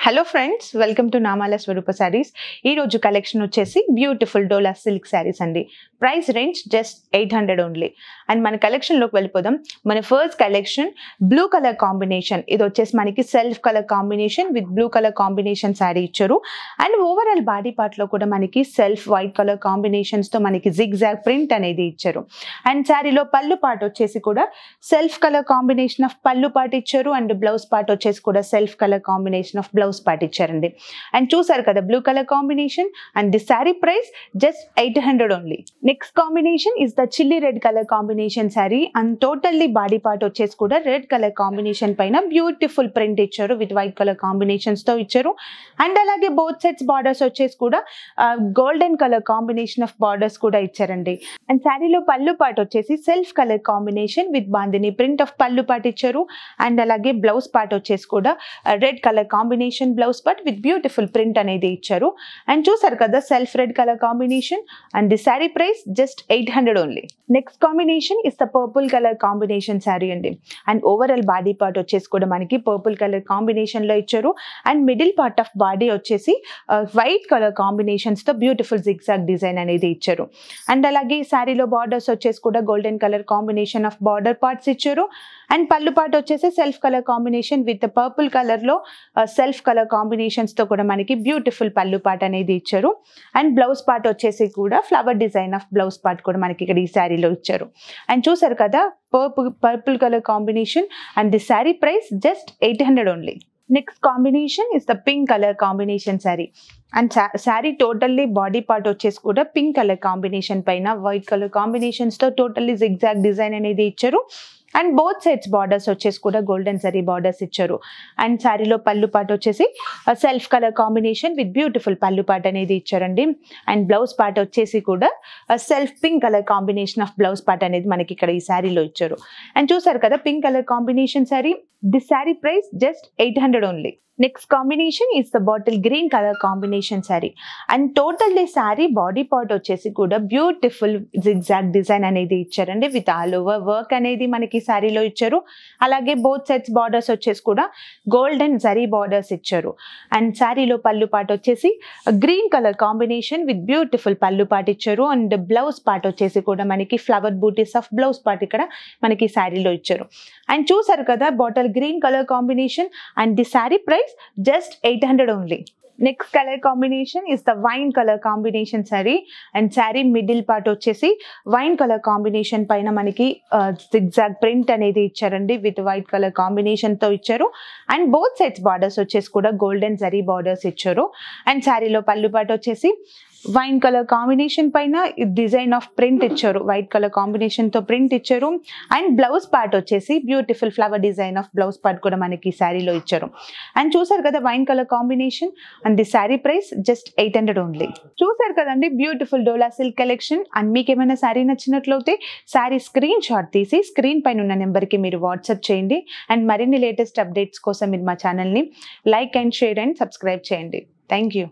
Hello friends, welcome to నామాల స్వరూప సారీస్. ఈ రోజు collection వచ్చేసి బ్యూటిఫుల్ డోలా సిల్క్ సారీస్ అండి. Price range just 800 only. And మన కలెక్షన్లోకి వెళ్ళిపోదాం. మన first collection blue colour combination. ఇది వచ్చేసి మనకి self colour combination with blue colour combination sorry ఇచ్చారు. అండ్ ఓవరాల్ బాడీ పార్ట్లో కూడా మనకి సెల్ఫ్ వైట్ కలర్ కాంబినేషన్స్తో మనకి జిగ్జాగ్ ప్రింట్ అనేది ఇచ్చారు. అండ్ శారీలో పళ్ళు పార్ట్ వచ్చేసి కూడా సెల్ఫ్ కలర్ కాంబినేషన్ ఆఫ్ పళ్ళు పార్ట్ ఇచ్చారు. అండ్ బ్లౌజ్ పార్ట్ వచ్చేసి కూడా self colour combination of blouse part ఇచ్చారండి. అండ్ చూసారు కదా blue colour combination. And the sari price just 800 only. Next combination is the chilli red colour combination sari. And totally body part వచ్చేసి కూడా red colour combination పైన beautiful print ఇచ్చారు with white colour combinations తో ఇచ్చారు. And అలాగే both sets borders వచ్చేసి కూడా golden colour combination of borders కూడా ఇచ్చారండి. అండ్ శారీలో పళ్ళు పార్ట్ వచ్చేసి self colour combination with bandhani print of పళ్ళు పార్ట్ ఇచ్చారు. అండ్ అలాగే బ్లౌజ్ పార్ట్ వచ్చేసి కూడా red colour combination blouse part with beautiful print అనేది ఇచ్చారు. అండ్ చూసారు కదా self red colour combination. And the sari price just 800 only. Next combination is the purple colour combination sari అండి. అండ్ ఓవరాల్ బాడీ పార్ట్ వచ్చేసి కూడా మనకి పర్పుల్ కలర్ కాంబినేషన్ లో ఇచ్చారు. And middle part of body వచ్చేసి వైట్ కలర్ కాంబినేషన్స్ తో beautiful zigzag design అనేది ఇచ్చారు. అండ్ అలాగే శారీలో బార్డర్స్ వచ్చేసి కూడా golden colour combination of border parts ఇచ్చారు. అండ్ పళ్ళు పార్ట్ వచ్చేసి self colour combination with purple colour లో సెల్ఫ్ కలర్ కాంబినేషన్స్ తో కూడా మనకి బ్యూటిఫుల్ పళ్ళు పార్ట్ అనేది ఇచ్చారు. అండ్ బ్లౌజ్ పార్ట్ వచ్చేసి కూడా flower design of blouse part కూడా మనకి ఇక్కడ ఈ శారీలో ఇచ్చారు. అండ్ చూసారు కదా purple colour combination. And the sari price just 800 only. Next combination is the pink colour combination sari. And sari totally body part వచ్చేసి కూడా పింక్ కలర్ కాంబినేషన్ పైన వైట్ కలర్ కాంబినేషన్స్ తో టోటల్లీ జిగ్జాగ్ డిజైన్ అనేది ఇచ్చారు. అండ్ బోత్ సైడ్స్ బార్డర్స్ వచ్చేసి కూడా golden zari borders ఇచ్చారు. And శారీలో పళ్ళు పార్ట్ వచ్చేసి self colour combination with beautiful పళ్ళు పార్ట్ అనేది ఇచ్చారండి. అండ్ బ్లౌజ్ పార్ట్ వచ్చేసి కూడా self pink colour combination of blouse part అనేది మనకి ఇక్కడ ఈ శారీలో ఇచ్చారు. అండ్ చూసారు కదా pink colour combination sari. The sari price just 800 only. Next combination is the bottle green colour combination sari. And totally sari body part వచ్చేసి కూడా బ్యూటిఫుల్ జిగ్జాగ్ డిజైన్ అనేది ఇచ్చారండి విత్ ఆల్ ఓవర్ వర్క్ అనేది మనకి శారీలో ఇచ్చారు. అలాగే బోత్ సెట్స్ బార్డర్స్ వచ్చేసి కూడా గోల్డెన్ జరీ బార్డర్స్ ఇచ్చారు. అండ్ శారీలో పళ్ళు పార్ట్ వచ్చేసి green colour combination with beautiful పళ్ళు పార్ట్ ఇచ్చారు. అండ్ బ్లౌజ్ పార్ట్ వచ్చేసి కూడా మనకి ఫ్లవర్ బూటీస్ ఆఫ్ బ్లౌజ్ పార్ట్ ఇక్కడ మనకి శారీలో ఇచ్చారు. అండ్ చూసారు కదా bottle green colour combination. And the sari price just 800 only. Next colour combination is the wine colour combination sari. And sari middle part వచ్చేసి వైన్ కలర్ కాంబినేషన్ పైన మనకి జిగ్జాగ్ ప్రింట్ అనేది ఇచ్చారండి విత్ వైట్ కలర్ కాంబినేషన్ తో ఇచ్చారు. అండ్ బోత్ సైడ్స్ బార్డర్స్ వచ్చేసి కూడా golden zari borders ఇచ్చారు. అండ్ శారీలో పళ్ళు పార్ట్ వచ్చేసి వైన్ కలర్ కాంబినేషన్ పైన డిజైన్ ఆఫ్ ప్రింట్ ఇచ్చారు. వైట్ కలర్ కాంబినేషన్ తో ప్రింట్ ఇచ్చారు. అండ్ బ్లౌజ్ పార్ట్ వచ్చేసి beautiful flower design of blouse part కూడా మనకి శారీలో ఇచ్చారు. అండ్ చూసారు కదా wine colour combination. And the sari price just 800 only. చూసారు కదండి beautiful dola silk collection. And మీకు ఏమైనా శారీ నచ్చినట్లయితే శారీ స్క్రీన్ షాట్ తీసి స్క్రీన్ పైన ఉన్న నెంబర్కి మీరు వాట్సాప్ చేయండి. అండ్ మరిన్ని లేటెస్ట్ అప్డేట్స్ కోసం మీరు మా ఛానల్ని like and share and subscribe చేయండి. Thank you.